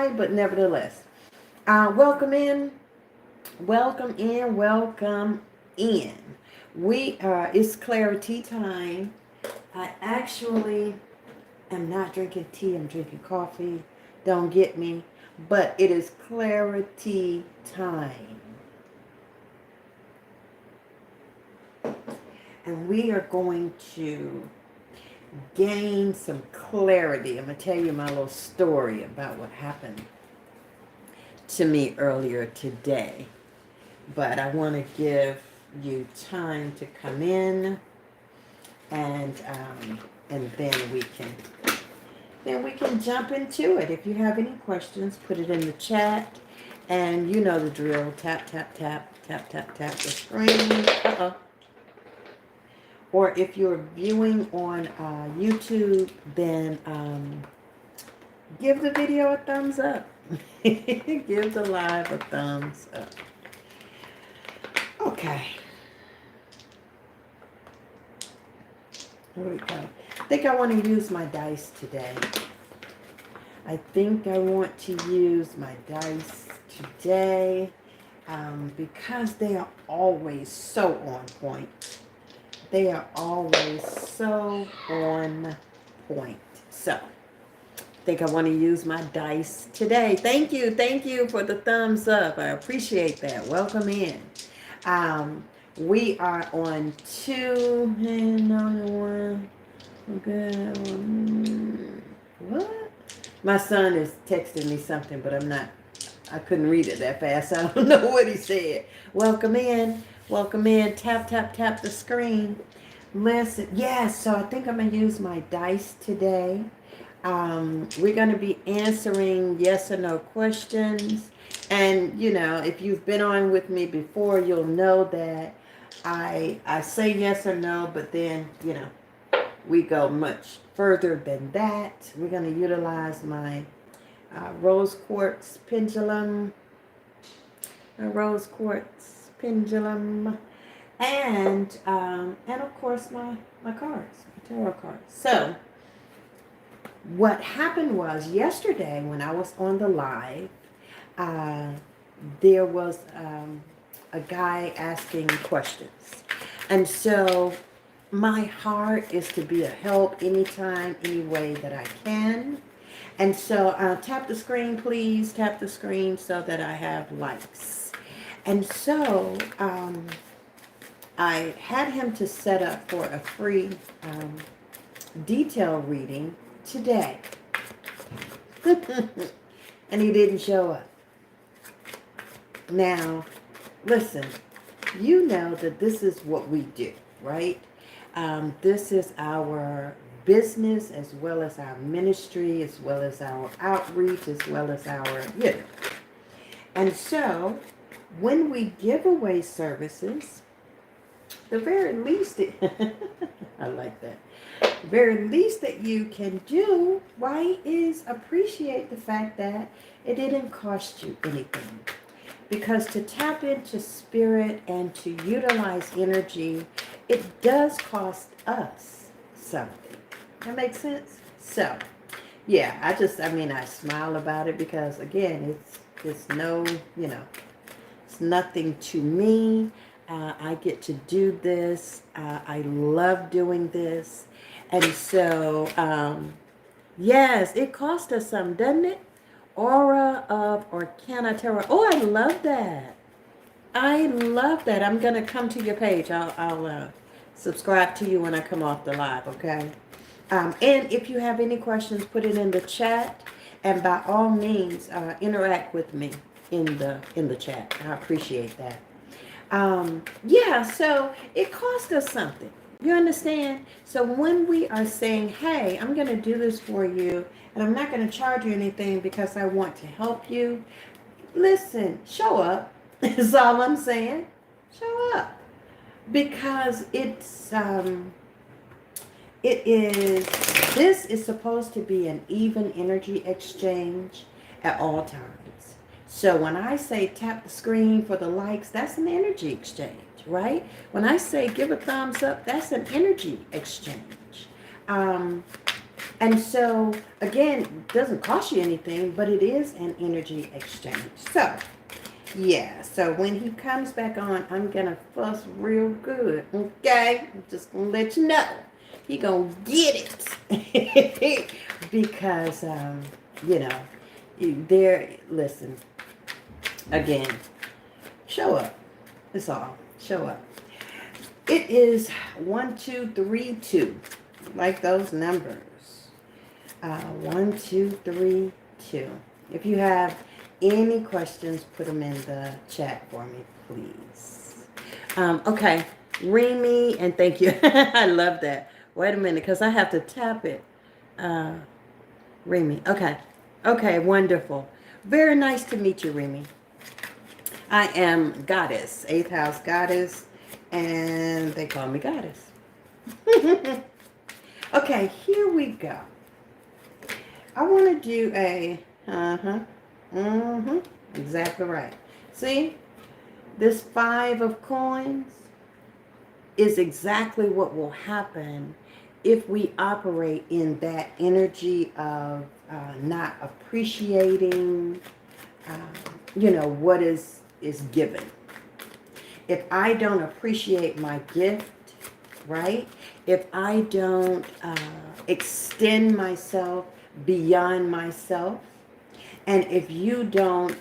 live, but nevertheless, welcome in, welcome in, welcome in. It's clarity time. I actually am not drinking tea, I'm drinking coffee. Don't get me, but it is clarity time. And we are going to gain some clarity. I'm going to tell you my little story about what happened to me earlier today. But I want to give you time to come in, and then we can jump into it. If you have any questions, put it in the chat. And you know the drill. Tap, tap, tap, tap, tap, tap the screen. Uh-oh. Or if you're viewing on YouTube, then give the video a thumbs up. Give the live a thumbs up. Okay. Here we go. I think I want to use my dice today. I think I want to use my dice today because they are always so on point. They are always so on point. So, I think I want to use my dice today. Thank you for the thumbs up. I appreciate that. Welcome in. We are on 2 and on 1. Okay. What? My son is texting me something, but I couldn't read it that fast. I don't know what he said. Welcome in. Welcome in. Tap, tap, tap the screen. Listen. Yes, so I think I'm going to use my dice today. We're going to be answering yes or no questions. And, you know, if you've been on with me before, you'll know that I say yes or no, but then, you know, we go much further than that. We're going to utilize my rose quartz pendulum. And of course my cards, my tarot cards. So what happened was yesterday when I was on the live, there was a guy asking questions. And so my heart is to be a help anytime, any way that I can. And so tap the screen, please. Tap the screen so that I have likes. And so I had him to set up for a free detail reading today. And he didn't show up. Now, listen, you know that this is what we do, right? This is our business as well as our ministry, as well as our outreach, as well as our, you know. And so, when we give away services, the very least, I like that. The very least that you can do, right, is appreciate the fact that it didn't cost you anything. Because to tap into spirit and to utilize energy, it does cost us something. That makes sense? So, yeah, I smile about it because, again, it's no, you know, it's nothing to me. I get to do this. I love doing this. And so, yes, it cost us something, doesn't it? Aura of Arcana Tarot. Oh, I love that. I love that. I'm going to come to your page. I'll subscribe to you when I come off the live, okay? And if you have any questions, put it in the chat. And by all means, interact with me in the chat. I appreciate that. Yeah, so it cost us something. You understand? So when we are saying, hey, I'm going to do this for you, and I'm not going to charge you anything because I want to help you, listen, show up. Is all I'm saying. Show up. Because this is supposed to be an even energy exchange at all times. So when I say tap the screen for the likes, that's an energy exchange, right? When I say give a thumbs up, that's an energy exchange. And so, again, it doesn't cost you anything, but it is an energy exchange. So, yeah, so when he comes back on, I'm going to fuss real good, okay? I'm just going to let you know. He going to get it. Because, you know, listen, again, show up. That's all. Show up. It is 1, 2, 3, 2. Like those numbers. 1, 2, 3, 2. If you have any questions, put them in the chat for me, please. Okay, Remy, and thank you. I love that. Wait a minute, because I have to tap it. Remy, okay. Okay, wonderful. Very nice to meet you, Remy. I am Goddess, 8th house Goddess, and they call me Goddess. Okay, here we go. I want to do a, exactly right. See, this 5 of coins is exactly what will happen if we operate in that energy of not appreciating, what is given. If I don't appreciate my gift, right? If I don't extend myself beyond myself, and if you don't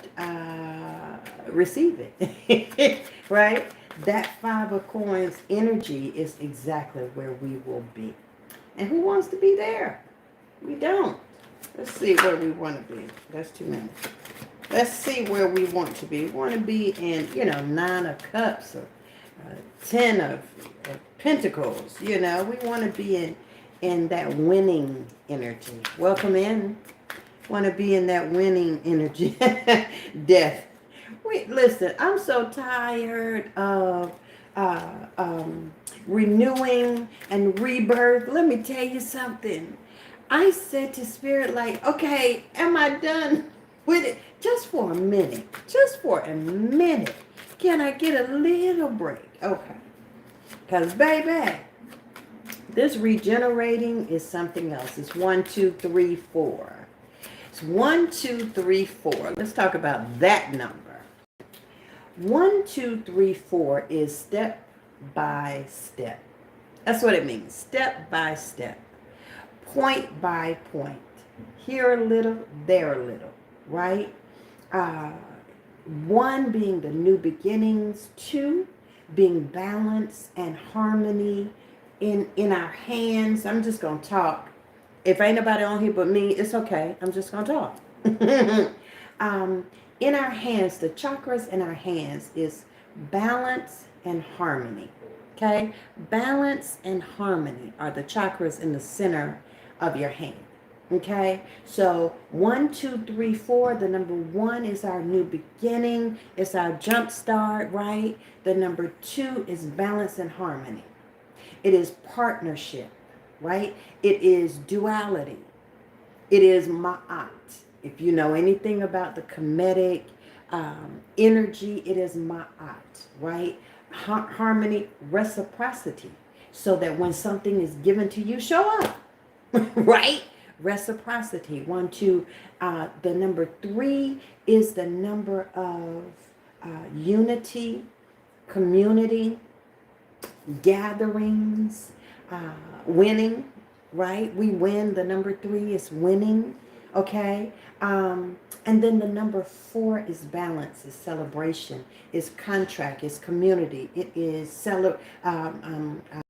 receive it, right? That 5 of coins energy is exactly where we will be. And who wants to be there? We don't. Let's see where we want to be. That's too many. Let's see where we want to be. We want to be in, 9 of cups or 10 of pentacles. We want to be in that winning energy. Welcome in. Want to be in that winning energy. Death. Wait, listen, I'm so tired of renewing and rebirth. Let me tell you something. I said to Spirit, like, okay, am I done with it? Just for a minute. Just for a minute. Can I get a little break? Okay. Because, baby, this regenerating is something else. It's 1, 2, 3, 4. It's 1, 2, 3, 4. Let's talk about that number. 1, 2, 3, 4 is step by step. That's what it means. Step by step. Point by point. Here a little, there a little. Right? 1 being the new beginnings. 2 being balance and harmony in our hands. I'm just going to talk. If ain't nobody on here but me, it's okay. I'm just going to talk. In our hands, the chakras in our hands is balance and harmony. Okay? Balance and harmony are the chakras in the center of your hand. Okay? So 1, 2, 3, 4. The number 1 is our new beginning. It's our jump start, right? The number 2 is balance and harmony. It is partnership, right? It is duality. It is ma'at. If you know anything about the Kemetic energy, it is ma'at, right? Harmony, reciprocity. So that when something is given to you, show up, right? Reciprocity. 1, 2. The number 3 is the number of unity, community, gatherings, winning, right? We win. The number 3 is winning, okay? And then the number 4 is balance, is celebration, is contract, is community. It is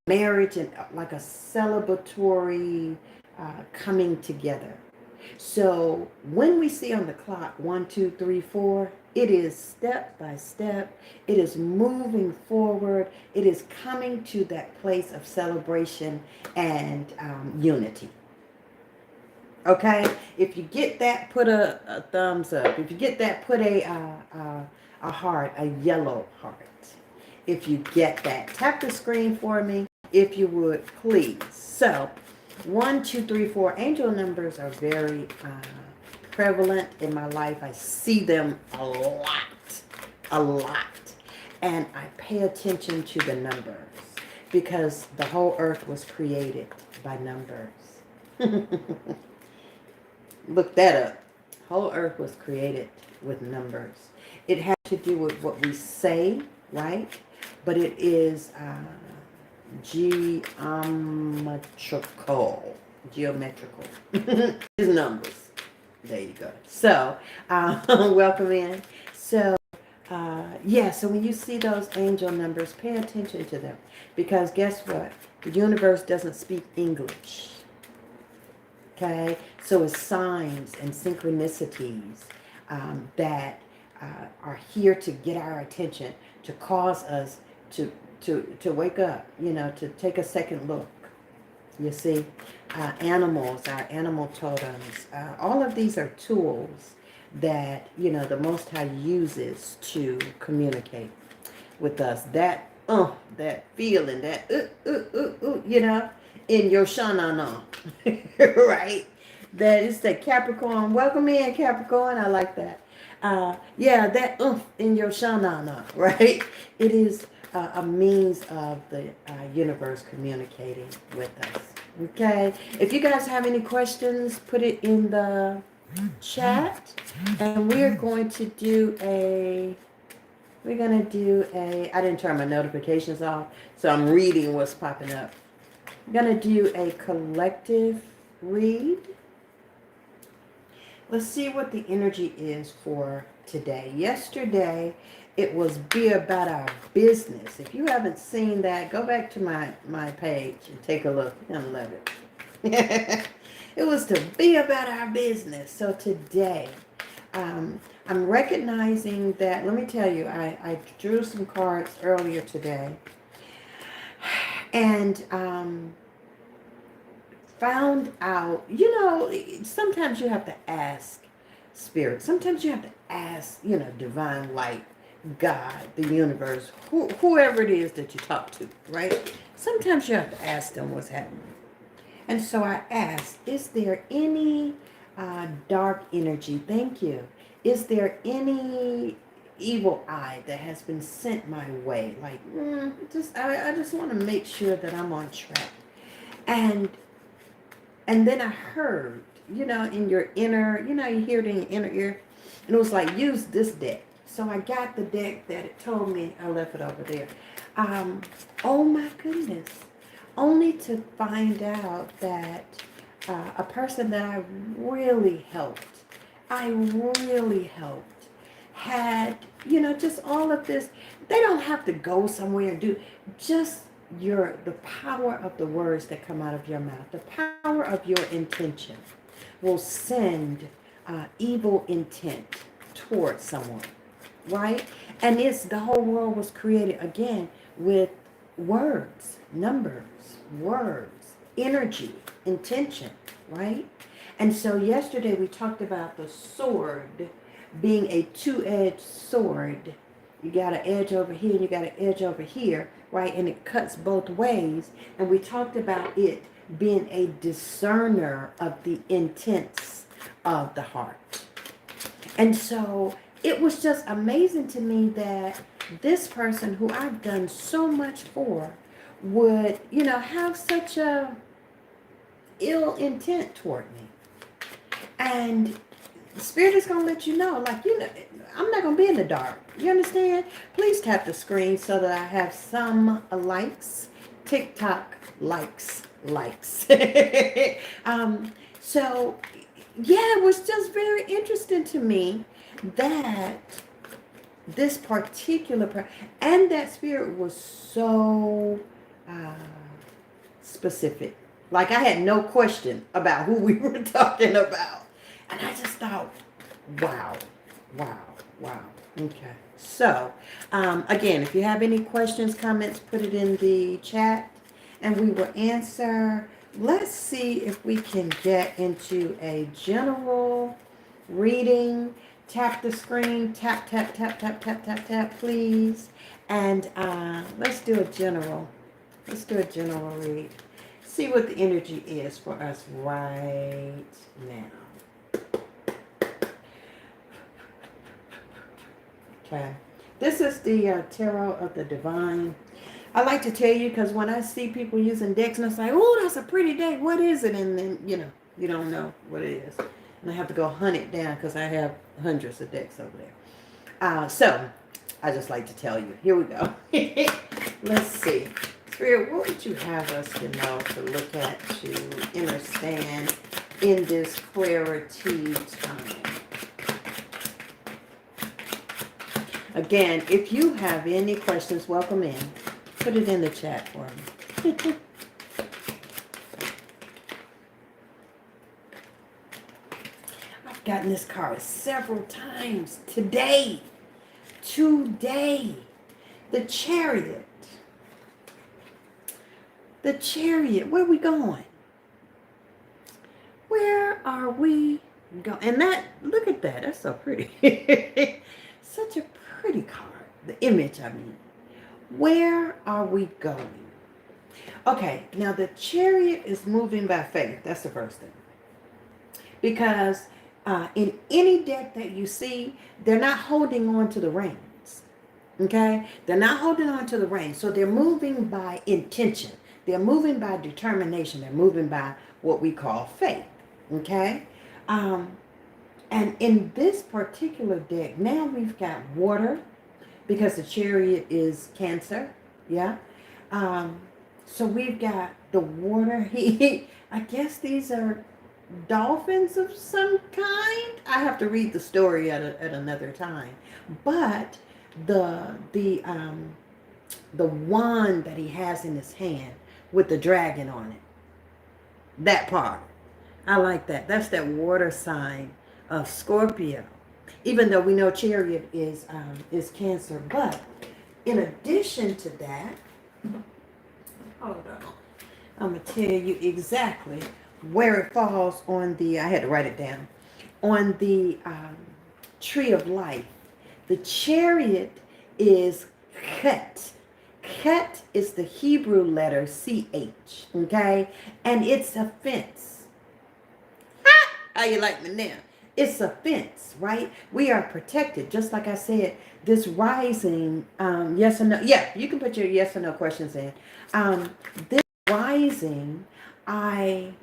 marriage and like a celebratory coming together. So when we see on the clock 1, 2, 3, 4, it is step by step. It is moving forward. It is coming to that place of celebration and unity. Okay? If you get that, put a thumbs up. If you get that, put a heart, a yellow heart. If you get that, tap the screen for me, if you would, please. So 1, 2, 3, 4. Angel numbers are very prevalent in my life. I see them a lot. And I pay attention to the numbers because the whole earth was created by numbers. Look that up. Whole earth was created with numbers. It has to do with what we say, right? But it is geometrical. Geometrical. It's numbers. There you go. So, welcome in. So, yeah, so when you see those angel numbers, pay attention to them. Because guess what? The universe doesn't speak English. Okay? So it's signs and synchronicities that are here to get our attention, to cause us to wake up, to take a second look. You see, animals, our animal totems, all of these are tools that, the Most High uses to communicate with us. That feeling, that, in your shanana, right? That is the Capricorn. Welcome in, Capricorn. I like that. Yeah, that in your shanana, right? It is a means of the universe communicating with us. Okay, if you guys have any questions, put it in the chat, and we're going to do I didn't turn my notifications off, so I'm reading what's popping up. I'm going to do a collective read. Let's see what the energy is for today. Yesterday, it was be about our business. If you haven't seen that, go back to my page and take a look. You're going to love it. It was to be about our business. So today, I'm recognizing that, let me tell you, I drew some cards earlier today. And found out, sometimes you have to ask Spirit. Sometimes you have to ask, divine light, God, the universe, whoever it is that you talk to, right? Sometimes you have to ask them what's happening. And so I asked, is there any dark energy? Thank you. Is there any evil eye that has been sent my way? Like, I just want to make sure that I'm on track. And then I heard, in your inner, you hear it in your inner ear. And it was like, use this deck. So I got the deck that it told me. I left it over there. Oh my goodness. Only to find out that a person that I really helped, had, just all of this. They don't have to go somewhere and do, just the power of the words that come out of your mouth, the power of your intention will send evil intent towards someone, right? And the whole world was created, again, with words, numbers, words, energy, intention, right? And so yesterday we talked about the sword being a two-edged sword. You got an edge over here and you got an edge over here, right? And it cuts both ways. And we talked about it being a discerner of the intents of the heart. And so it was just amazing to me that this person who I've done so much for would, have such a ill intent toward me. And Spirit is going to let you know, like, I'm not going to be in the dark. You understand? Please tap the screen so that I have some likes. TikTok likes. So, yeah, it was just very interesting to me that this particular and that Spirit was so specific. Like, I had no question about who we were talking about. And I just thought, wow. Okay. So, again, if you have any questions, comments, put it in the chat and we will answer. Let's see if we can get into a general reading. Tap the screen. Tap, please. And let's do a general. Let's do a general read. See what the energy is for us right now. Okay, this is the Tarot of the Divine. I like to tell you because when I see people using decks and it's like, oh, that's a pretty deck. What is it? And then, you don't know what it is. And I have to go hunt it down because I have hundreds of decks over there. So, I just like to tell you. Here we go. Let's see. Spirit, what would you have us to know, to look at, to understand in this clarity time? Again, if you have any questions, welcome in. Put it in the chat for me. I've gotten this card several times today. The Chariot. The Chariot. Where are we going? Where are we going? And that, look at that. That's so pretty. Such a pretty card. The image, I mean. Where are we going? Okay, now the Chariot is moving by faith. That's the first thing. Because in any deck that you see, they're not holding on to the reins. Okay? They're not holding on to the reins. So they're moving by intention. They're moving by determination. They're moving by what we call faith. Okay? And in this particular deck, now we've got water, because the Chariot is Cancer. Yeah? So we've got the water. I guess these are dolphins of some kind. I have to read the story at another time. But the wand that he has in his hand with the dragon on it, that part, I like that. That's that water sign of Scorpio. Even though we know Chariot is Cancer, but in addition to that, hold on, I'm gonna tell you exactly where it falls on the. I had to write it down on the tree of life. The Chariot is Chet. Chet is the Hebrew letter CH, okay? And it's a fence. Ha! How you like me now? It's a fence, right? We are protected. Just like I said, this rising, yes or no. Yeah, you can put your yes or no questions in. This rising, I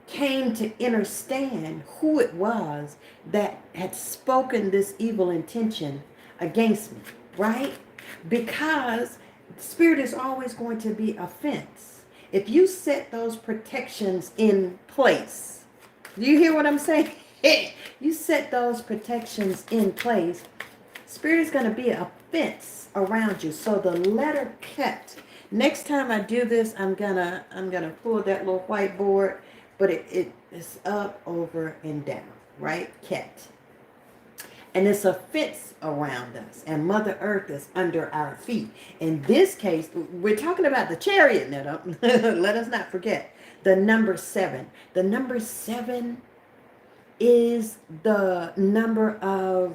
came to understand who it was that had spoken this evil intention against me, right? Because Spirit is always going to be a fence. If you set those protections in place, do you hear what I'm saying? You set those protections in place, Spirit is going to be a fence around you. So the letter Ket. Next time I do this, I'm gonna pull that little whiteboard, but it is up, over, and down, right? Ket. And it's a fence around us, and Mother Earth is under our feet. In this case, we're talking about the Chariot now. Let us not forget the number 7. The number 7 is the number of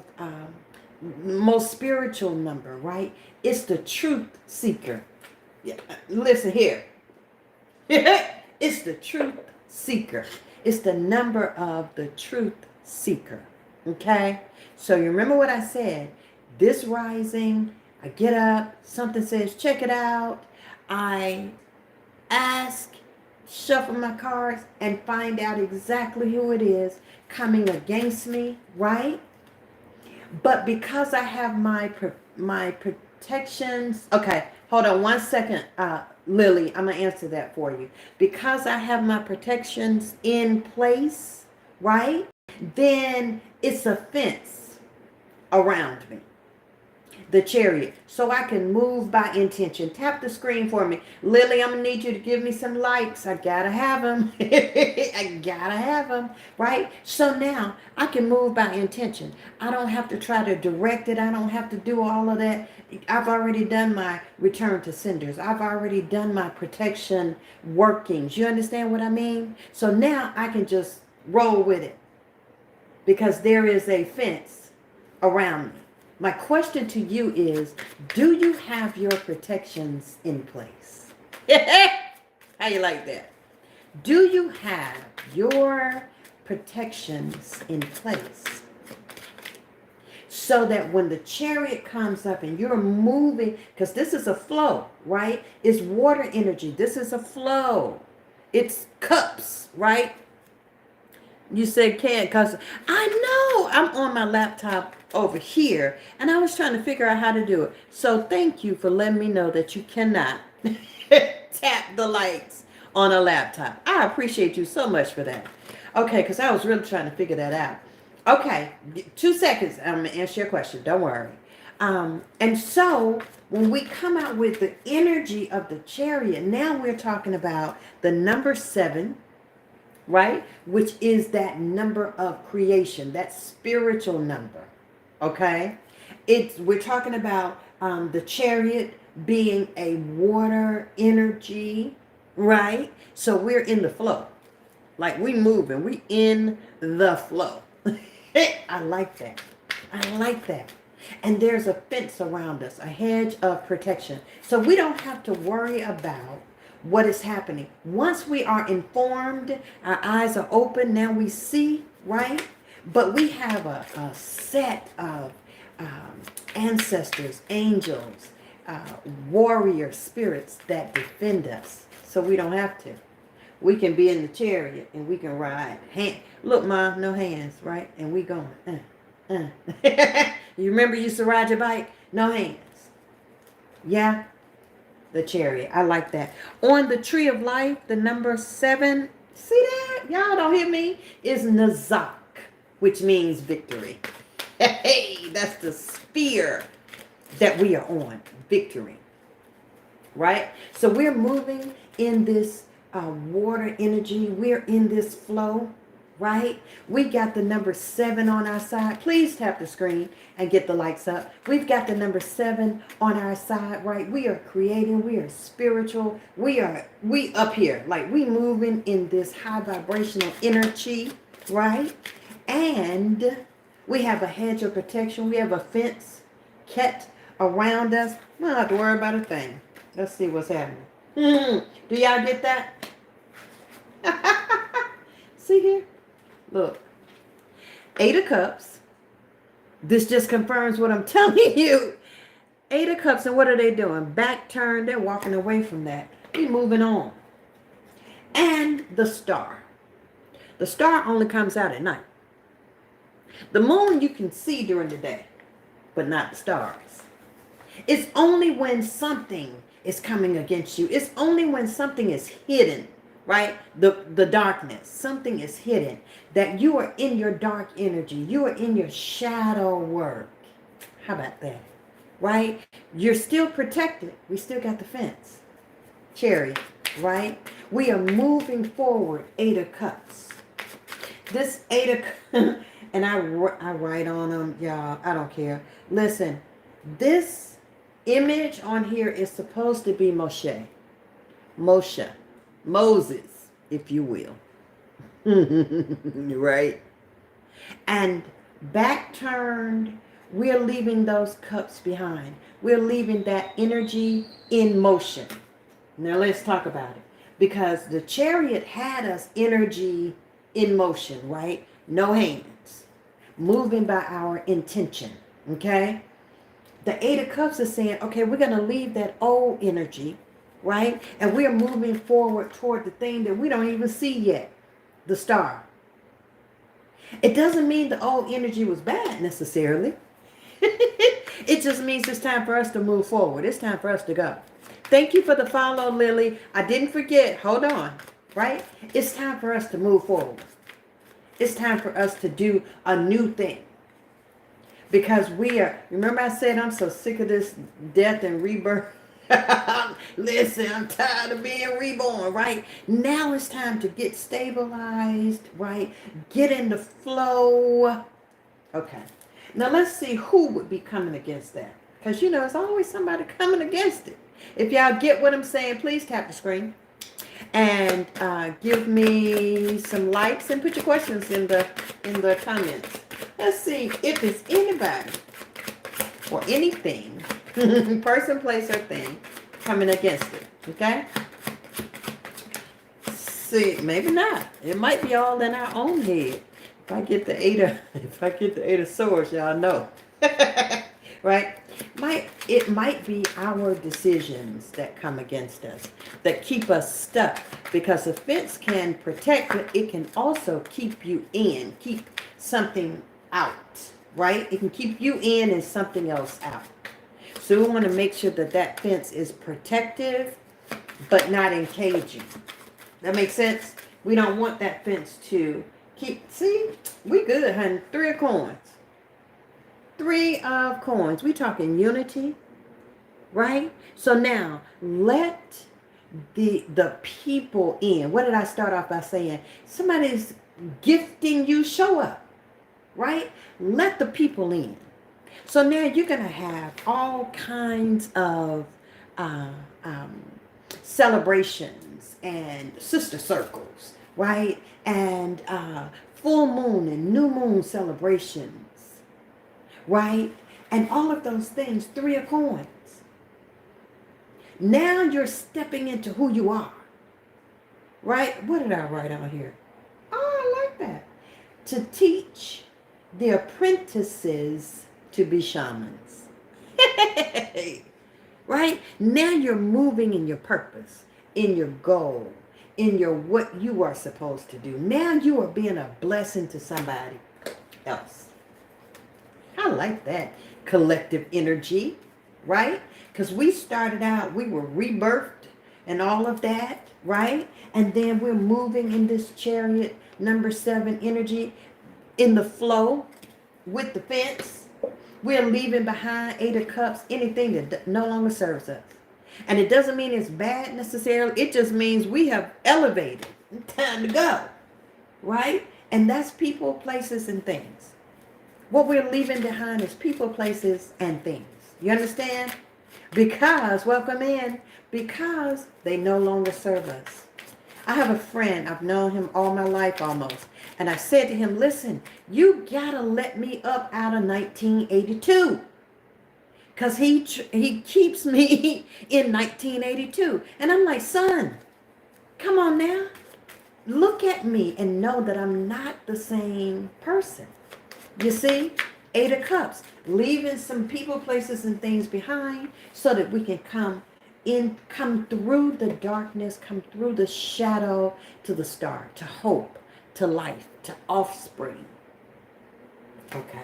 most spiritual number, right? It's the truth seeker. Yeah, listen here. It's the truth seeker. It's the number of the truth seeker. Okay? So you remember what I said. This rising, I get up, something says, check it out. I ask, shuffle my cards, and find out exactly who it is coming against me, right? But because I have my protections, okay, hold on one second, Lily, I'm going to answer that for you. Because I have my protections in place, right, then it's a fence around me. The Chariot. So I can move by intention. Tap the screen for me. Lily, I'm going to need you to give me some likes. I got to have them. I got to have them. Right? So now I can move by intention. I don't have to try to direct it. I don't have to do all of that. I've already done my return to senders. I've already done my protection workings. You understand what I mean? So now I can just roll with it. Because there is a fence around me. My question to you is, do you have your protections in place? How you like that? Do you have your protections in place? so that when the chariot comes up and you're moving, because this is a flow, right? It's water energy. This is a flow. It's cups, right? You said can't, because I know I'm on my laptop over here and I was trying to figure out how to do it. So thank you for letting me know that you cannot tap the lights on a laptop. I appreciate you so much for that. Okay, because I was really trying to figure that out. Okay, 2 seconds. I'm going to answer your question. Don't worry. And so when we come out with the energy of the chariot, now we're talking about the number 7, right? Which is that number of creation, that spiritual number. Okay? We're talking about the chariot being a water energy, right? So we're in the flow. Like we moving, we in the flow. I like that. I like that. And there's a fence around us, a hedge of protection. So we don't have to worry about what is happening. Once we are informed, our eyes are open, now we see, right? But we have a set of ancestors, angels, warrior spirits that defend us. So we don't have to. We can be in the chariot and we can ride. Look, Mom, no hands, right? And we going. You remember you used to ride your bike? No hands. Yeah, the chariot. I like that. On the tree of life, the number 7, see that? Y'all don't hear me? Is Nazak, which means victory. Hey, that's the sphere that we are on. Victory. Right? So we're moving in this water energy. We're in this flow, right? We got the number 7 on our side. Please tap the screen and get the lights up. We've got the number 7 on our side, right? We are creating. We are spiritual. We up here, like we moving in this high vibrational energy, right? And we have a hedge of protection. We have a fence kept around us. We don't have to worry about a thing. Let's see what's happening. Do y'all get that? See here? Look. 8 of Cups. This just confirms what I'm telling you. 8 of Cups, and what are they doing? Back turned. They're walking away from that. We're moving on. And the star. The star only comes out at night. The moon you can see during the day, but not the stars. It's only when something is coming against you. It's only when something is hidden, right? The darkness, something is hidden, that you are in your dark energy. You are in your shadow work. How about that? Right? You're still protected. We still got the fence. Chariot, right? We are moving forward. 8 of Cups. This 8 of Cups, and I write on them, y'all. I don't care. Listen, this image on here is supposed to be Moshe, Moses, if you will. Right? And back turned, we're leaving those cups behind. We're leaving that energy in motion. Now let's talk about it. Because the chariot had us energy in motion, right? No hands. Moving by our intention. Okay? The 8 of Cups is saying, okay, we're going to leave that old energy, right? And we're moving forward toward the thing that we don't even see yet, the star. It doesn't mean the old energy was bad necessarily. It just means it's time for us to move forward. It's time for us to go. Thank you for the follow, Lily. I didn't forget. Hold on, right? It's time for us to move forward. It's time for us to do a new thing. Because remember I said I'm so sick of this death and rebirth. Listen, I'm tired of being reborn, right? Now it's time to get stabilized, right? Get in the flow. Okay. Now let's see who would be coming against that. Because, there's always somebody coming against it. If y'all get what I'm saying, please tap the screen. And give me some likes and put your questions in the comments. Let's see if it's anybody or anything, person, place, or thing coming against it. Okay? See, maybe not. It might be all in our own head. I get the if I get the 8 of swords, y'all know. Right? It might be our decisions that come against us, that keep us stuck. Because the fence can protect, but it can also keep you in, keep something out, right? It can keep you in and something else out. So we want to make sure that that fence is protective, but not encaging. That makes sense? We don't want that fence to keep, see, we good, honey. 3 of coins. 3 of coins. We talking unity, right? So now, let the people in. What did I start off by saying? Somebody's gifting you, show up, right? Let the people in. So now you're going to have all kinds of uh, um, celebrations and sister circles, right? And full moon and new moon celebrations, right? And all of those things, 3 of coins. Now you're stepping into who you are, right? What did I write on here? Oh, I like that. To teach the apprentices to be shamans. Right? Now you're moving in your purpose, in your goal, in your what you are supposed to do. Now you are being a blessing to somebody else. I like that collective energy, right? Because we started out, we were rebirthed and all of that, right? And then we're moving in this chariot number 7 energy in the flow with the fence. We're leaving behind 8 of cups, anything that no longer serves us. And it doesn't mean it's bad necessarily. It just means we have elevated. Time to go, right? And that's people, places, and things. What we're leaving behind is people, places, and things. You understand? Because, welcome in, because they no longer serve us. I have a friend, I've known him all my life almost. And I said to him, listen, you gotta let me up out of 1982. Because he keeps me in 1982. And I'm like, son, come on now. Look at me and know that I'm not the same person. You see? 8 of cups. Leaving some people, places, and things behind so that we can come through the darkness, come through the shadow to the star, to hope, to life, to offspring. Okay.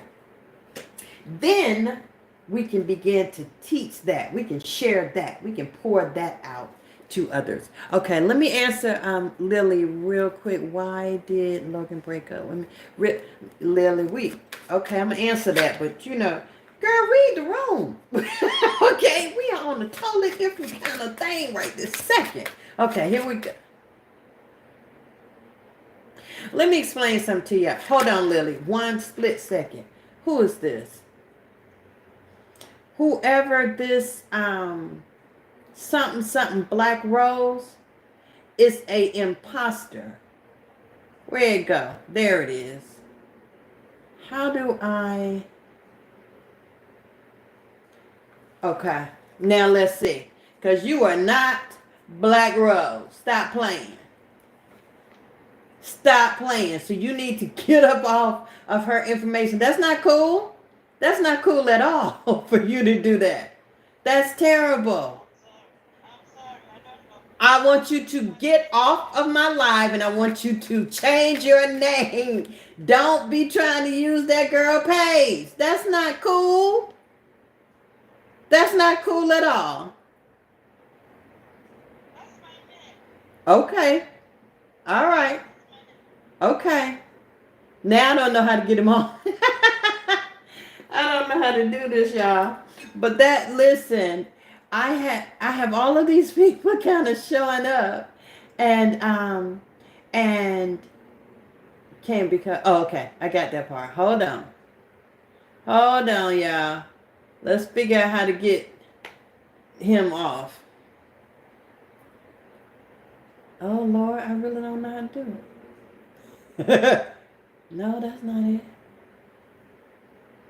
Then we can begin to teach that. We can share that. We can pour that out to others. Okay, let me answer Lily real quick. Why did Logan break up with me? Lily, okay, I'm going to answer that, but you know, girl, read the room. Okay, we are on a totally different kind of thing right this second. Okay, here we go. Let me explain something to you. Hold on, Lily. One split second. Who is this? Whoever this something Black Rose is a imposter. Where'd it go? There it is. How do I... Okay, now let's see. Because you are not Black Rose. Stop playing. Stop playing. So you need to get up off of her information. That's not cool. That's not cool at all for you to do that. That's terrible. I want you to get off of my live and I want you to change your name. Don't be trying to use that girl page. That's not cool. That's not cool at all. Okay. All right. Okay. Now I don't know how to get him on. I don't know how to do this, y'all. But that, listen, I have all of these people kind of showing up and can't because, oh, okay, I got that part. Hold on, y'all. Let's figure out how to get him off. Oh Lord, I really don't know how to do it. No, that's not it.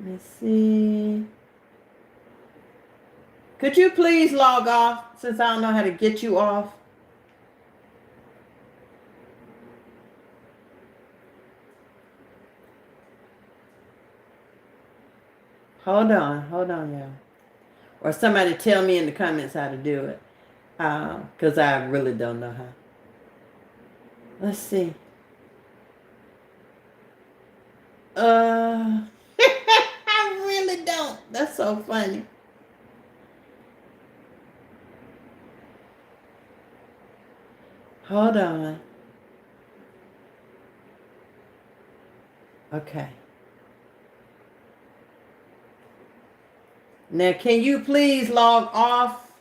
Let's see. Could you please log off since I don't know how to get you off? Hold on, y'all. Or somebody tell me in the comments how to do it. Because I really don't know how. Let's see. I really don't. That's so funny. Hold on. Okay. Now, can you please log off?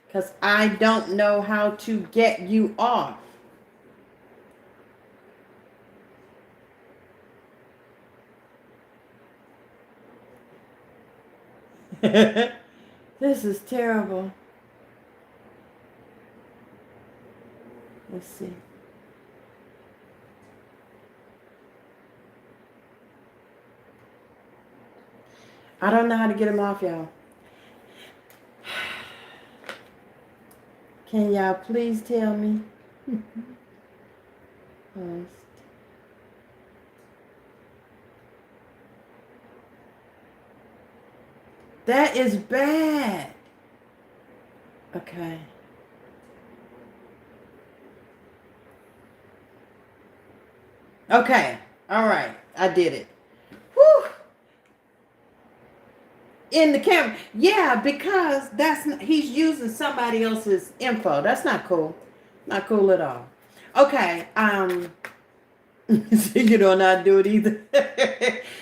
Because I don't know how to get you off. This is terrible. Let's see. I don't know how to get them off, y'all. Can y'all please tell me? That is bad. Okay. Okay. All right. I did it. Whew. In the camera. Yeah, because he's using somebody else's info. That's not cool. Not cool at all. Okay. So you don't know how to do it either.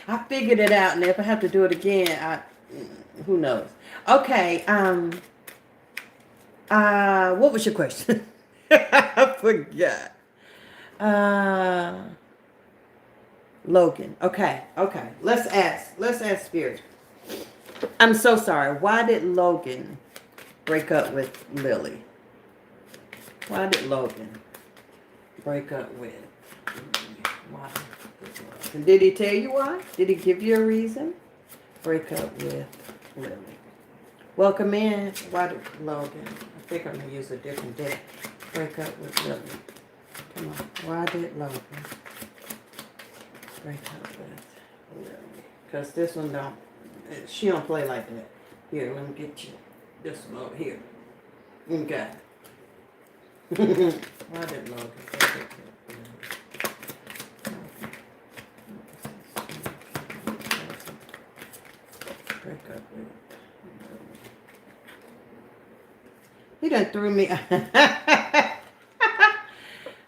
I figured it out, and if I have to do it again, who knows? Okay. What was your question? I forgot. Logan. Okay. Let's ask Spirit. I'm so sorry. Why did Logan break up with Lily? Why did Logan break up with Lily? Why? And did he tell you why? Did he give you a reason? Break up with Lily. Welcome in. Why did Logan? I think I'm going to use a different deck. Break up with Lily. Come on. Why did Logan break up with Lily? Because this one she don't play like that. Here, let me get you this one over here. Okay. Why did Logan break up with Lily? Break up with Lily. He done threw me.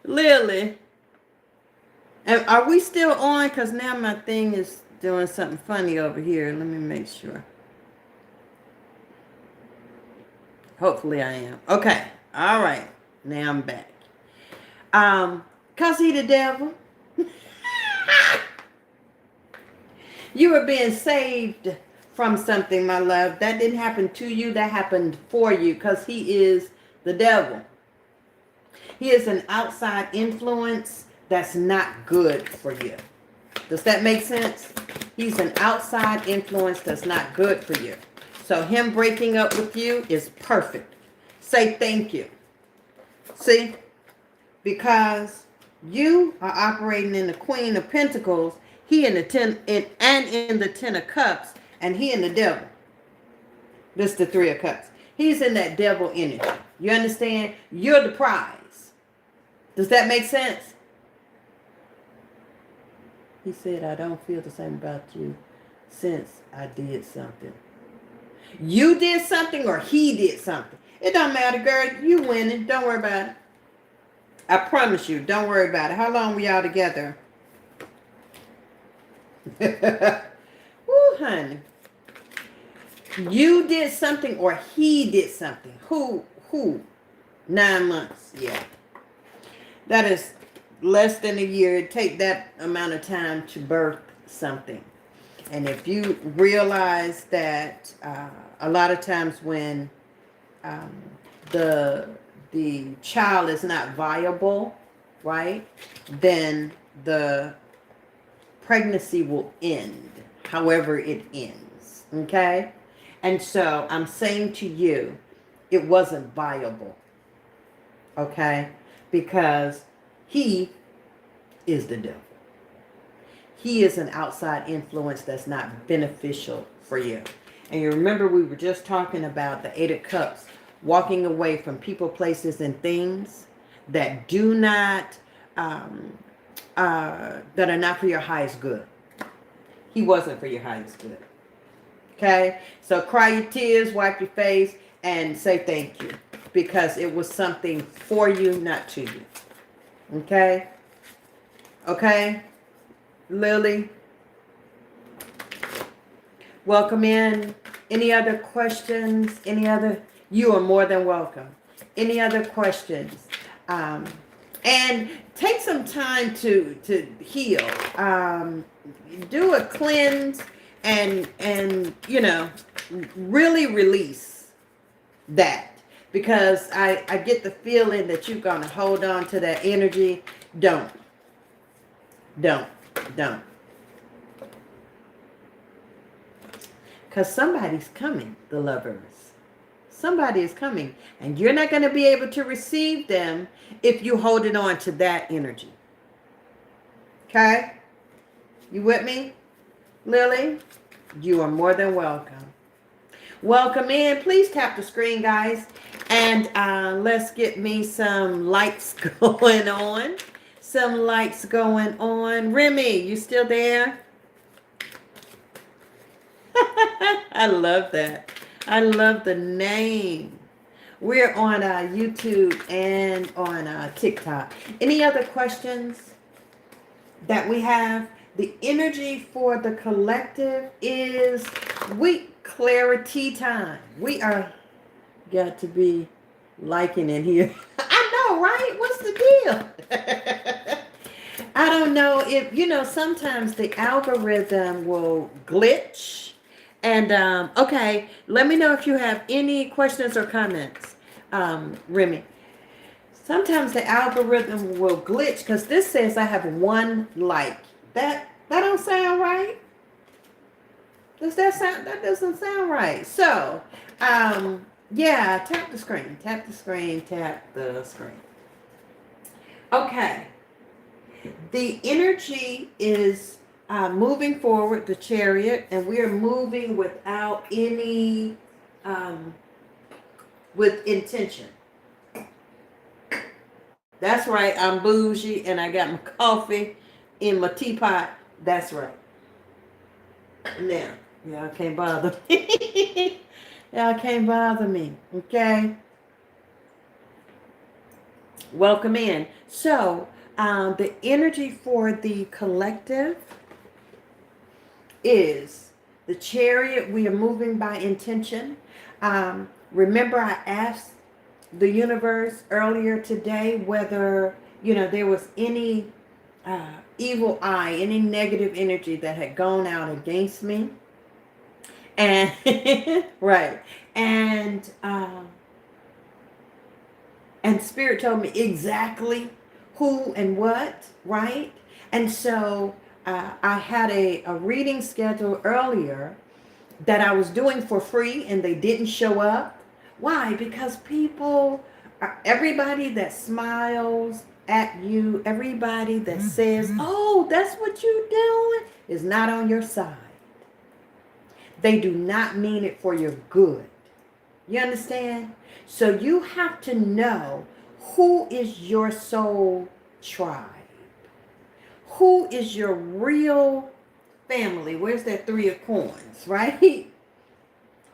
Lily. And are we still on? Because now my thing is doing something funny over here. Let me make sure. Hopefully I am. Okay. All right. Now I'm back. Cause he the devil. You were being saved from something, my love. That didn't happen to you. That happened for you. Because he is the devil. He is an outside influence that's not good for you. Does that make sense? He's an outside influence that's not good for you. So him breaking up with you is perfect. Say thank you. See? Because you are operating in the Queen of Pentacles, he in the in the Ten of Cups, and he in the devil. This is the Three of Cups. He's in that devil energy. You understand? You're the prize. Does that make sense? He said, I don't feel the same about you since I did something. You did something or he did something. It don't matter, girl. You winning. Don't worry about it. I promise you. Don't worry about it. How long we all together? Woo, honey. You did something or he did something. Who? 9 months. Yeah. That is less than a year. Take that amount of time to birth something. And if you realize that a lot of times when the child is not viable, right, then the pregnancy will end however it ends. Okay? And so I'm saying to you, it wasn't viable. Okay? Because he is the devil. He is an outside influence that's not beneficial for you. And you remember we were just talking about the Eight of Cups, walking away from people, places, and things that do not, that are not for your highest good. He wasn't for your highest good. Okay? So cry your tears, wipe your face, and say thank you. Because it was something for you, not to you. Okay? Okay? Lily? Welcome in. Any other questions? Any other? You are more than welcome. Any other questions? And take some time to heal. Do a cleanse and you know, really release that. Because I get the feeling that you're going to hold on to that energy. Don't. Because somebody's coming, the lovers. Somebody is coming. And you're not going to be able to receive them if you hold it on to that energy. Okay? You with me, Lily? You are more than welcome. Welcome in. Please tap the screen, guys. And let's get me some lights going on. Some lights going on. Remy, you still there? I love that. I love the name. We're on YouTube and on TikTok. Any other questions that we have? The energy for the collective is clarity time. We are got to be liking it here. I know, right? What's the deal? I don't know if, you know, sometimes the algorithm will glitch. And, okay, let me know if you have any questions or comments, Remy. Sometimes the algorithm will glitch because this says I have one like. That don't sound right. Does that sound? That doesn't sound right. So, yeah, tap the screen. Tap the screen. Tap the screen. Okay. The energy is moving forward, the Chariot, and we are moving without any, with intention. That's right. I'm bougie and I got my coffee in my teapot. That's right. Now, y'all can't bother me. Y'all can't bother me. Okay? Welcome in. So, the energy for the collective is the Chariot. We are moving by intention. Remember, I asked the universe earlier today whether, you know, there was any evil eye, any negative energy that had gone out against me. And, right. And Spirit told me exactly who and what, right? And so I had a reading schedule earlier that I was doing for free and they didn't show up. Why? Because people, everybody that smiles at you, everybody that says, oh, that's what you're doing, is not on your side. They do not mean it for your good. You understand? So you have to know who is your soul tribe. Who is your real family? Where's that 3 of coins, right?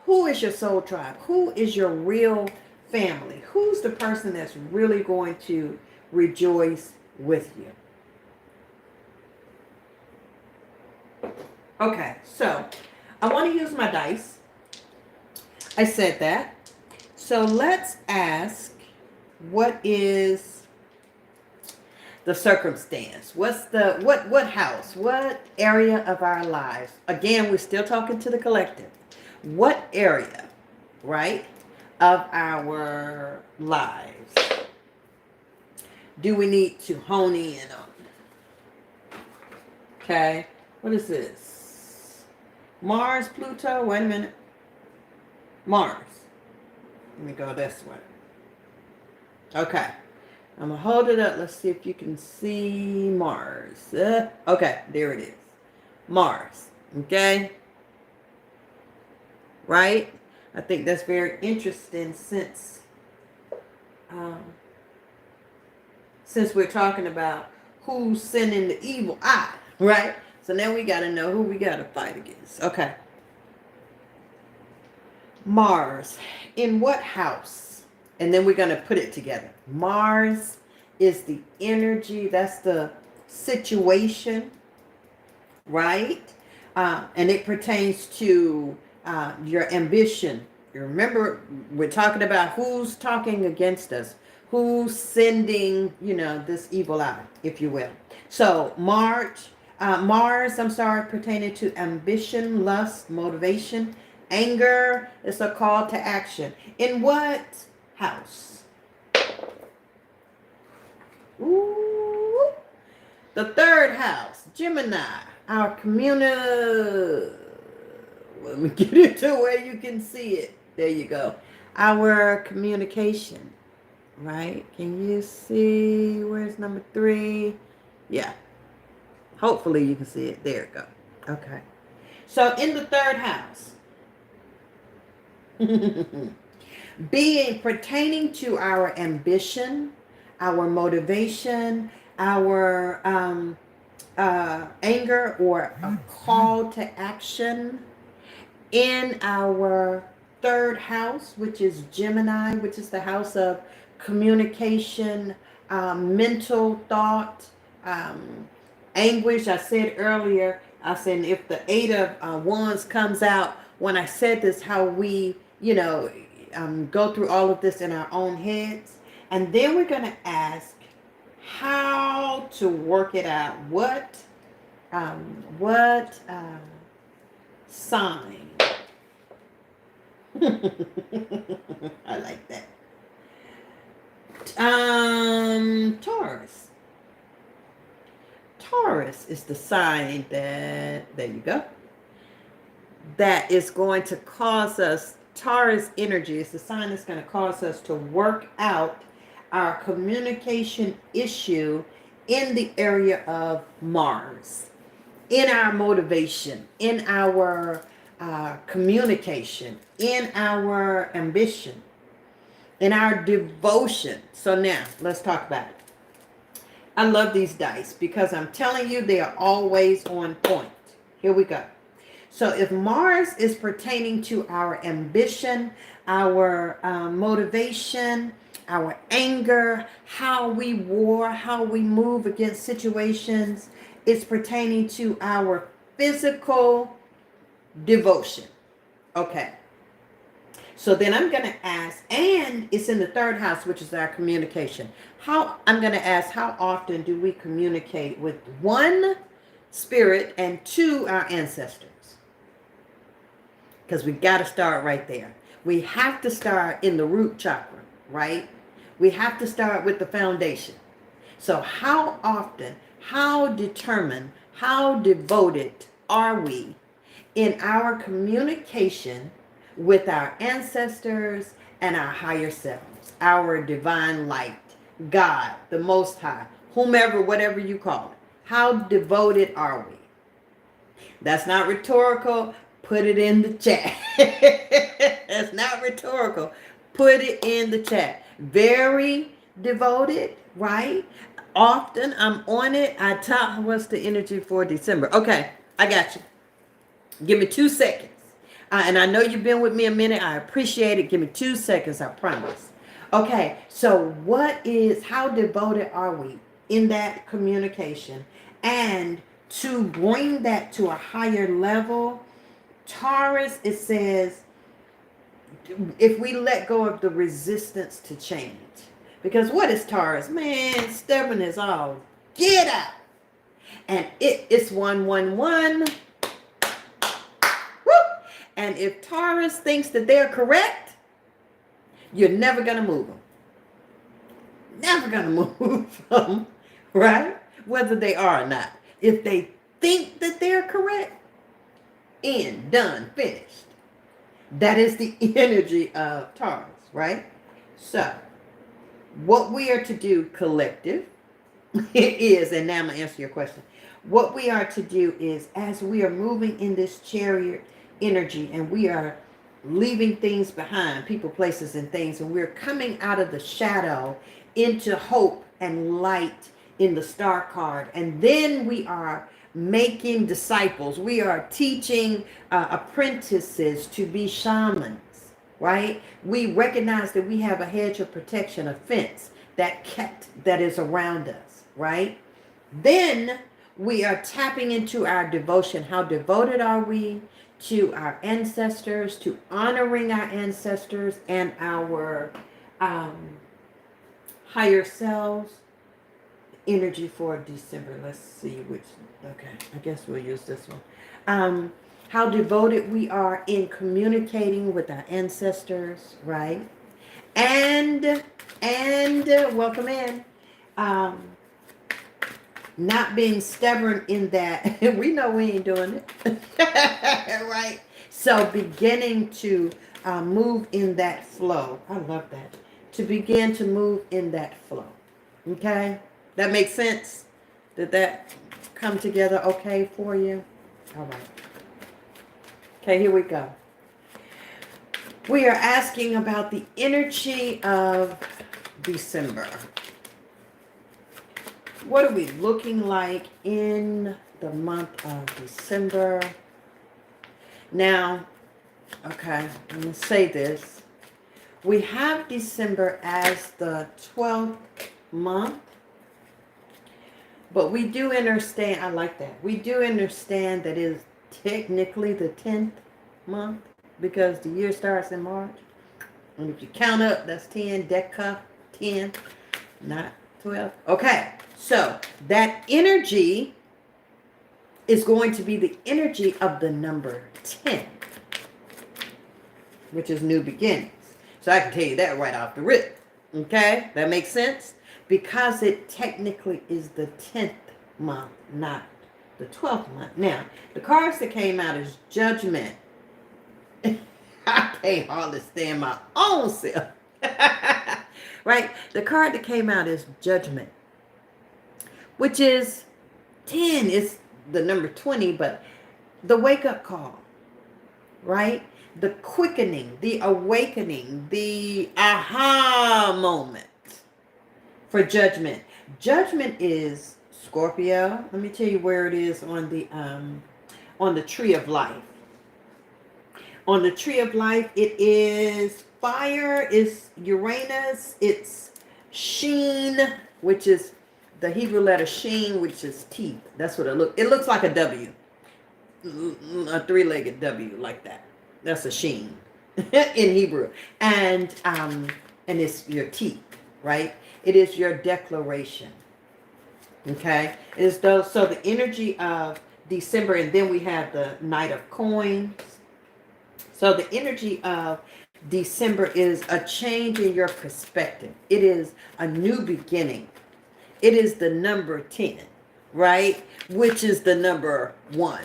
Who is your soul tribe? Who is your real family? Who's the person that's really going to rejoice with you? Okay, so I want to use my dice. I said that. So let's ask, what is the circumstance? What's the, what house? What area of our lives? Again, we're still talking to the collective. What area, right, of our lives do we need to hone in on? Okay, what is this? Mars, Pluto, wait a minute. Mars. Let me go this way. Okay. I'm going to hold it up. Let's see if you can see Mars. Okay, there it is. Mars. Okay. right? I think that's very interesting um, since we're talking about who's sending the evil eye, right? So now we got to know who we got to fight against. Okay. Mars. In what house? And then we're going to put it together. Mars is the energy, that's the situation, right? And it pertains to your ambition. You remember, we're talking about who's talking against us, who's sending, this evil out, if you will. So Mars, pertaining to ambition, lust, motivation, anger. It's a call to action. In what house? Ooh, the third house, Gemini, our community. Let me get it to where you can see it. There you go. Our communication, right? Can you see where's number 3? Yeah. Hopefully you can see it. There it go. Okay. So in the third house, being pertaining to our ambition, our motivation, our anger, or a call to action in our third house, which is Gemini, which is the house of communication, mental thought, anguish. I said earlier, if the 8 of Wands comes out, when I said this, how we, go through all of this in our own heads. And then we're going to ask how to work it out. What sign? I like that. Taurus. Taurus is the sign there you go, that is going to cause us, Taurus energy is the sign that's going to cause us to work out our communication issue in the area of Mars, in our motivation, in our communication, in our ambition, in our devotion. So now let's talk about it. I love these dice because I'm telling you, they are always on point. Here we go. So if Mars is pertaining to our ambition, our motivation, our anger, how we war, how we move against situations, it's pertaining to our physical devotion. Okay. So then I'm going to ask, and it's in the third house, which is our communication. I'm going to ask, how often do we communicate with 1, spirit, and 2, our ancestors? Because we got to start right there. We have to start in the root chakra, right? We have to start with the foundation. So how often, how determined, how devoted are we in our communication with our ancestors and our higher selves, our divine light, God, the Most High, whomever, whatever you call it? How devoted are we? That's not rhetorical. Put it in the chat. That's not rhetorical. Put it in the chat. Very devoted, right? Often I'm on it. I tell what's the energy for December. Okay, I got you. Give me 2 seconds. And I know you've been with me a minute. I appreciate it. Give me 2 seconds, I promise. Okay, so how devoted are we in that communication? And to bring that to a higher level, Taurus, it says, if we let go of the resistance to change. Because what is Taurus? Man, stubborn as all get out. And it's 111. Woo! And if Taurus thinks that they're correct, you're never going to move them. Never going to move them, right? Whether they are or not. If they think that they're correct, in, done, finished. That is the energy of Taurus, right? So, what we are to do collective is, and now I'm going to answer your question. What we are to do is, as we are moving in this chariot energy and we are leaving things behind, people, places, and things, and we're coming out of the shadow into hope and light in the star card. And then we are making disciples. We are teaching apprentices to be shamans, right? We recognize that we have a hedge of protection, a fence that is around us, right? Then we are tapping into our devotion. How devoted are we to our ancestors, to honoring our ancestors and our higher selves? Energy for December. Let's see which. Okay, I guess we'll use this one. How devoted we are in communicating with our ancestors, right? And welcome in. Not being stubborn in that we know we ain't doing it, right? So beginning to move in that flow. I love that. To begin to move in that flow. Okay, that makes sense. Did that come together okay for you? All right. Okay, here we go. We are asking about the energy of December. What are we looking like in the month of December? Now, okay, I'm going to say this. We have December as the 12th month, but we do understand, I like that. We do understand that it is technically the 10th month because the year starts in March. And if you count up, that's 10, Deca, 10, not 12. Okay, so that energy is going to be the energy of the number 10, which is new beginnings. So I can tell you that right off the rip. Okay, that makes sense? Because it technically is the 10th month, not the 12th month. Now, the cards that came out is Judgment. I can't hardly stand my own self. Right? The card that came out is Judgment, which is 10 is the number 20, but the wake-up call, right? The quickening, the awakening, the aha moment for Judgment. Judgment is Scorpio. Let me tell you where it is on the tree of life. On the tree of life, it is fire, is Uranus, it's Sheen, which is the Hebrew letter Sheen, which is teeth. That's what it looks. It looks like a W, a three-legged W, like that. That's a Sheen in Hebrew, and it's your teeth, right? It is your declaration. Okay, it is those. So the energy of December, and then we have the Knight of Coins. So the energy of December is a change in your perspective. It is a new beginning. It is the number 10, right? Which is the number 1.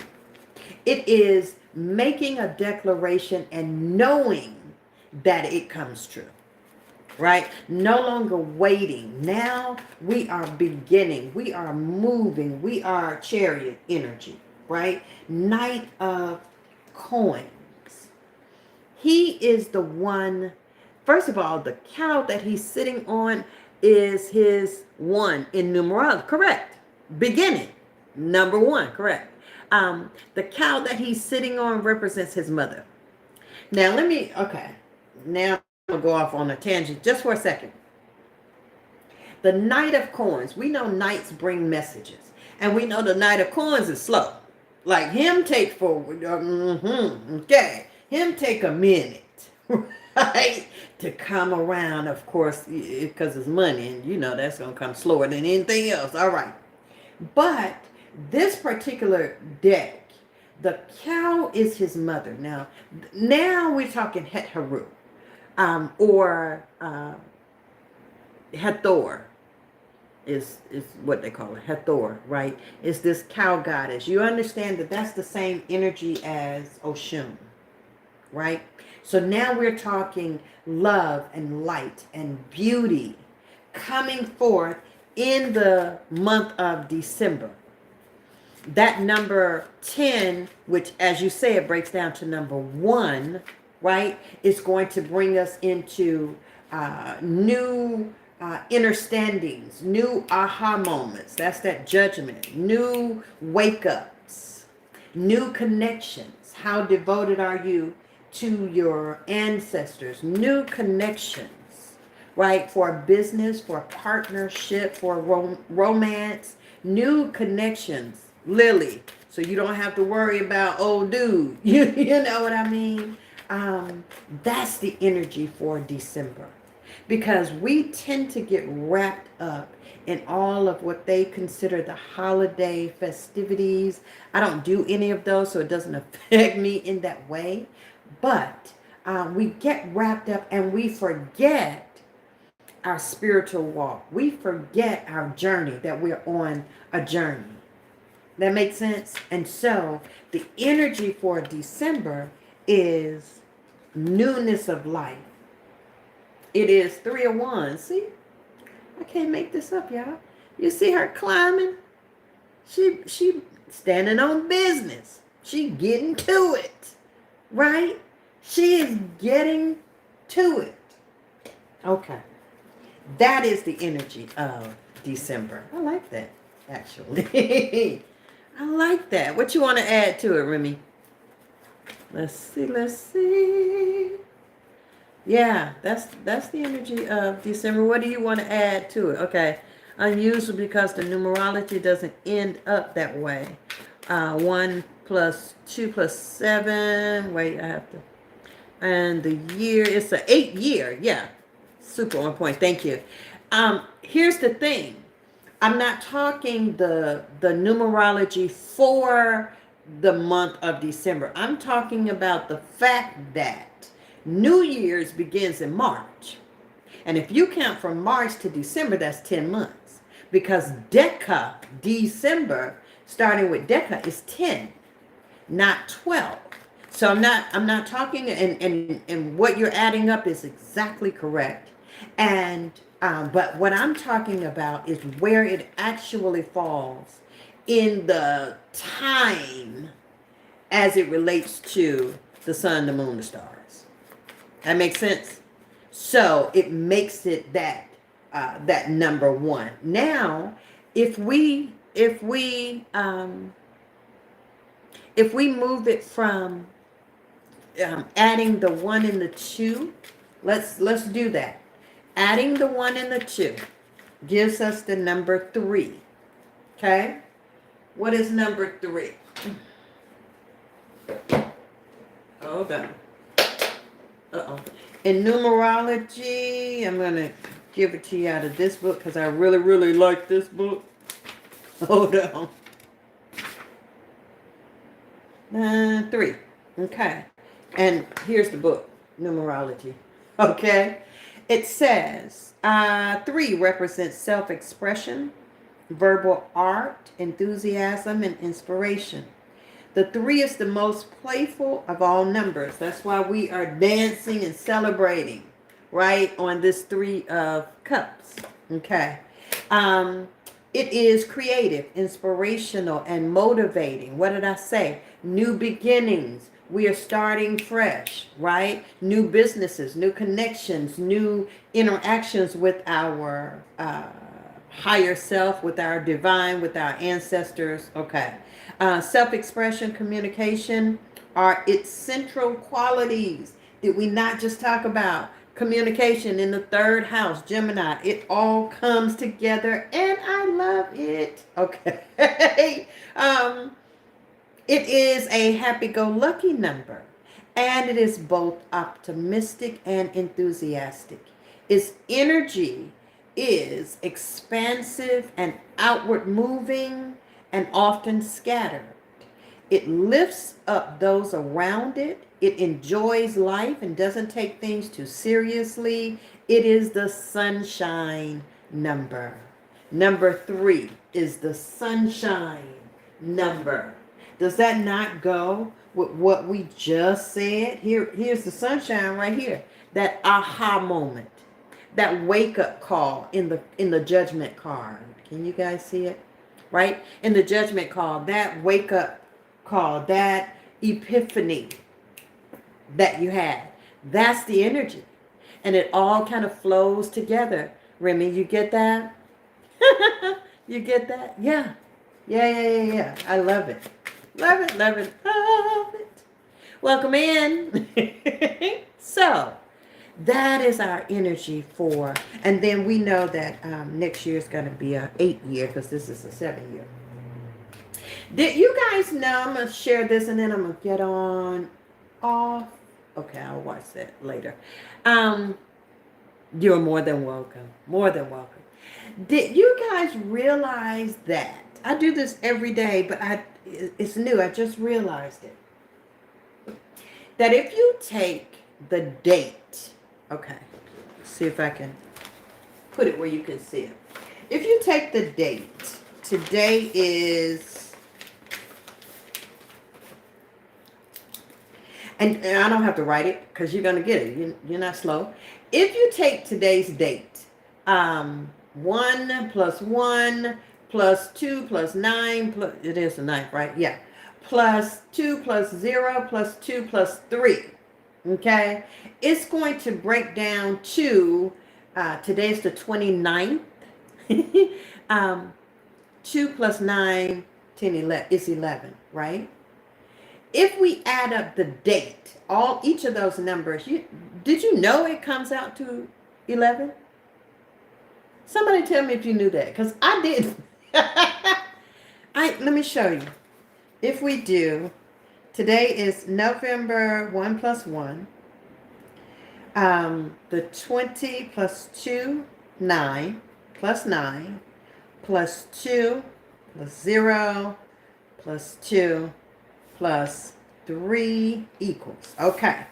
It is making a declaration and knowing that it comes true, right? No longer waiting. Now we are beginning. We are moving. We are chariot energy, right? Knight of Coins. He is the one, first of all, the cow that he's sitting on is his 1 in numerology, correct? Beginning, number 1, correct. The cow that he's sitting on represents his mother. Now now I'll go off on a tangent just for a second. The Knight of Coins, we know knights bring messages, and we know the Knight of Coins is slow. Like him take forward, okay. Him take a minute, right, to come around, of course, because it's money, and you know that's going to come slower than anything else. All right. But this particular deck, the cow is his mother. Now we're talking Het Haru, or Hathor is what they call it, Hathor, right? It's this cow goddess. You understand that that's the same energy as Oshun. Right? So now we're talking love and light and beauty coming forth in the month of December. That number 10, which as you say, it breaks down to number 1, right? It's going to bring us into new understandings, new aha moments. That's that judgment, new wake ups, new connections. How devoted are you to your ancestors? New connections, right? For business, for partnership, for romance, new connections, Lily. So you don't have to worry about old dude. You know what I mean? That's the energy for December, because we tend to get wrapped up in all of what they consider the holiday festivities. I don't do any of those, so it doesn't affect me in that way. But we get wrapped up and we forget our spiritual walk. We forget our journey, that we're on a journey. That makes sense? And so the energy for December is newness of life. It is 3 of Wands. See? I can't make this up, y'all. You see her climbing? She standing on business. She getting to it. Right? She is getting to it. Okay. That is the energy of December. I like that, actually. I like that. What you want to add to it, Remy? Let's see. Yeah, that's the energy of December. What do you want to add to it? Okay. Unusual because the numerology doesn't end up that way. 1 plus 2 plus 7. Wait, I have to. And the year, it's an 8 year. Yeah. Super on point. Thank you. Here's the thing. I'm not talking the numerology for the month of December. I'm talking about the fact that New Year's begins in March. And if you count from March to December, that's 10 months. Because December, starting with Deca, is 10, not 12. So I'm not talking, and what you're adding up is exactly correct. And but what I'm talking about is where it actually falls in the time as it relates to the sun, the moon, the stars. That makes sense? So it makes it that number 1. Now, if we move it from adding the 1 and the 2, let's do that. Adding the 1 and the 2 gives us the number 3. Okay? What is number 3? Hold on. Uh-oh. In numerology, I'm going to give it to you out of this book because I really, really like this book. Hold on. 3. Okay. And here's the book, numerology. Okay? It says 3 represents self-expression, verbal art, enthusiasm, and inspiration. The 3 is the most playful of all numbers. That's why we are dancing and celebrating, right, on this 3 of Cups. Okay. It is creative, inspirational, and motivating. What did I say? New beginnings. We are starting fresh, right? New businesses, new connections, new interactions with our higher self, with our divine, with our ancestors. Okay. Self-expression, communication are its central qualities. Did we not just talk about communication in the 3rd house, Gemini? It all comes together and I love it. Okay. It is a happy-go-lucky number, and it is both optimistic and enthusiastic. Its energy is expansive and outward moving and often scattered. It lifts up those around it. It enjoys life and doesn't take things too seriously. It is the sunshine number. Number 3 is the sunshine number. Does that not go with what we just said? Here's the sunshine right here. That aha moment. That wake-up call in the judgment card. Can you guys see it? Right? In the judgment call, that wake-up call, that epiphany, that you had. That's the energy. And it all kind of flows together. Remy, you get that? You get that? Yeah. Yeah. I love it. Love it, love it, love it. Welcome in. So, that is our energy for, and then we know that next year is going to be a 8-year because this is a 7-year. Did you guys know? I'm going to share this and then I'm going to get on off. Okay, I'll watch that later. You're more than welcome. More than welcome. Did you guys realize that? I do this every day, but it's new. I just realized it. That if you take the date, okay, see if I can put it where you can see it. If you take the date, today is, and I don't have to write it because you're going to get it. You're not slow. If you take today's date, 1 plus 1 plus 2 plus 9, plus, it is the 9th, right? Yeah. Plus 2 plus 0 plus 2 plus 3. Okay? It's going to break down to, today's the 29th. 2 plus 9, 10, 11, is 11, right? If we add up the date, each of those numbers, did you know it comes out to 11? Somebody tell me if you knew that, because I didn't. Let me show you. If we do, today is November 1 plus 1. The 20 plus 2, 9, plus 9, plus 2, plus 0, plus 2, plus 3 equals. Okay.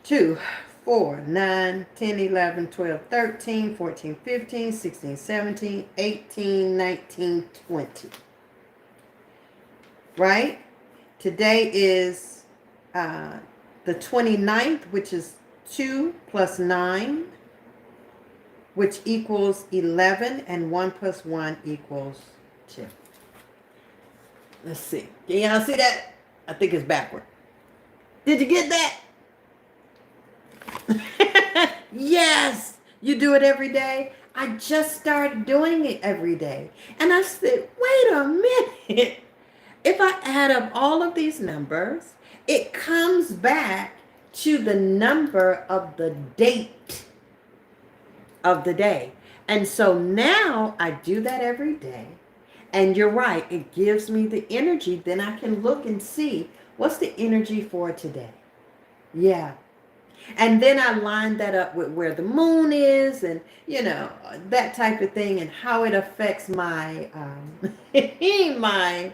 2, 4, 9, 10, 11, 12, 13, 14, 15, 16, 17, 18, 19, 20. Right? Today is the 29th, which is 2 plus 9, which equals 11, and 1 plus 1 equals 2. Let's see. Can y'all see that? I think it's backward. Did you get that? Yes! You do it every day? I just started doing it every day. And I said, wait a minute. If I add up all of these numbers, it comes back to the number of the date of the day. And so now I do that every day. And you're right, it gives me the energy. Then I can look and see what's the energy for today. Yeah. And then I line that up with where the moon is and, that type of thing and how it affects my my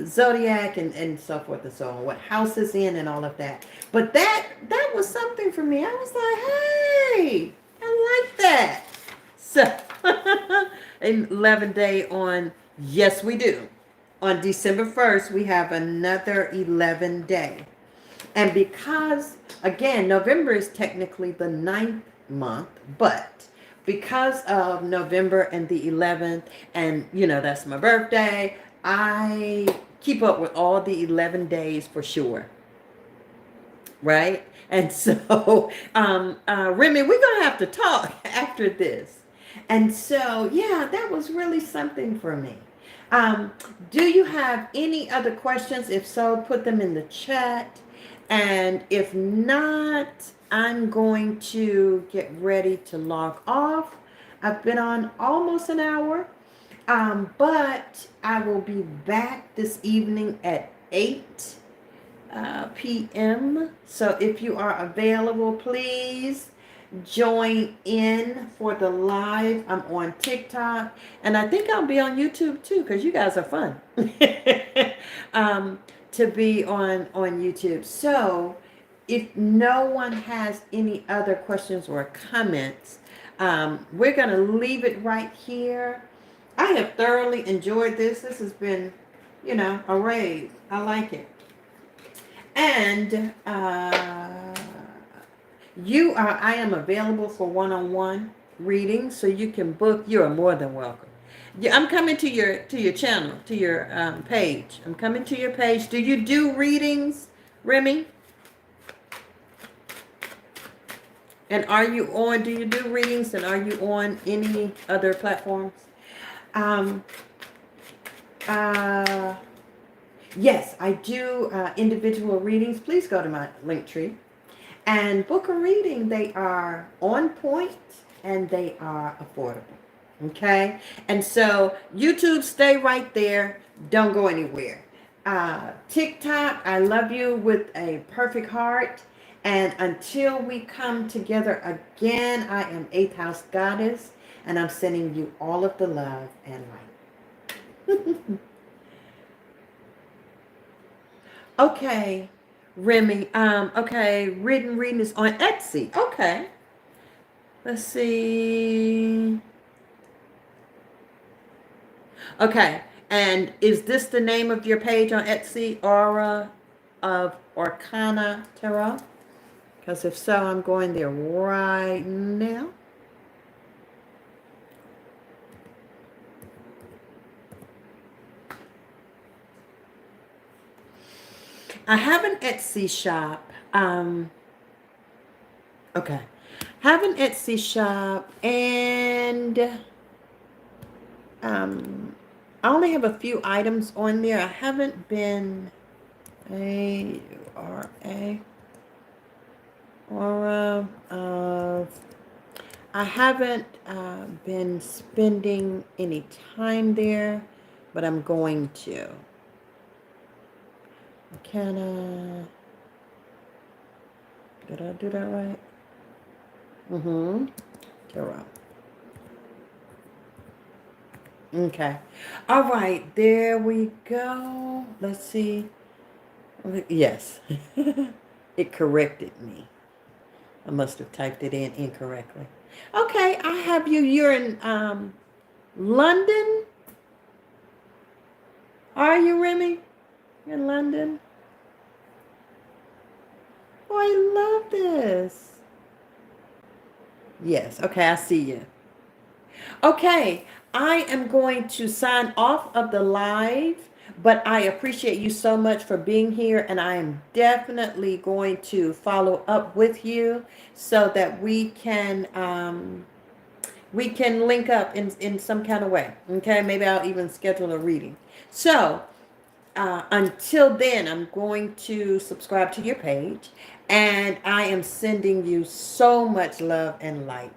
zodiac and so forth and so on, what house is in and all of that. But that was something for me. I was like, hey, I like that. So 11 day on, yes we do. On December 1st, we have another 11 day. And because, again, November is technically the 9th month, but because of November and the 11th, and, that's my birthday, I keep up with all the 11 days for sure. Right? And so, Remy, we're going to have to talk after this. And so, yeah, that was really something for me. Do you have any other questions? If so, put them in the chat. And if not, I'm going to get ready to log off. I've been on almost an hour, but I will be back this evening at 8 p.m. So if you are available, please join in for the live. I'm on TikTok, and I think I'll be on YouTube too, because you guys are fun. To be on YouTube. So if no one has any other questions or comments, we're going to leave it right here. I have thoroughly enjoyed this. This has been, a rave. I like it. And I am available for one-on-one readings, so you can book. You are more than welcome. Yeah, I'm coming to your channel, to your page. I'm coming to your page. Do you do readings, Remy? And do you do readings, and are you on any other platforms? Um, uh, yes, I do individual readings. Please go to my link tree and book a reading. They are on point and they are affordable. Okay? And so YouTube, stay right there. Don't go anywhere. TikTok, I love you with a perfect heart. And until we come together again, I am Eighth House Goddess, and I'm sending you all of the love and light. Okay, Remy. Okay, written reading is on Etsy. Okay. Let's see. Okay. And is this the name of your page on Etsy? Aura of Arcana Tarot? Because if so, I'm going there right now. I have an Etsy shop. Okay. Have an Etsy shop, and I only have a few items on there. I haven't been A-U-R-A Aura of I haven't been spending any time there, but I'm going to. Did I do that right? Tarot. Okay. All right, there we go. Let's see. Yes. It corrected me. I must have typed it in incorrectly. Okay, I have you. You're in London. Are you, Remy? You're in London? Oh, I love this. Yes. Okay, I see you. Okay, I am going to sign off of the live, but I appreciate you so much for being here, and I am definitely going to follow up with you so that we can link up in some kind of way. Okay, maybe I'll even schedule a reading. So until then, I'm going to subscribe to your page, and I am sending you so much love and light.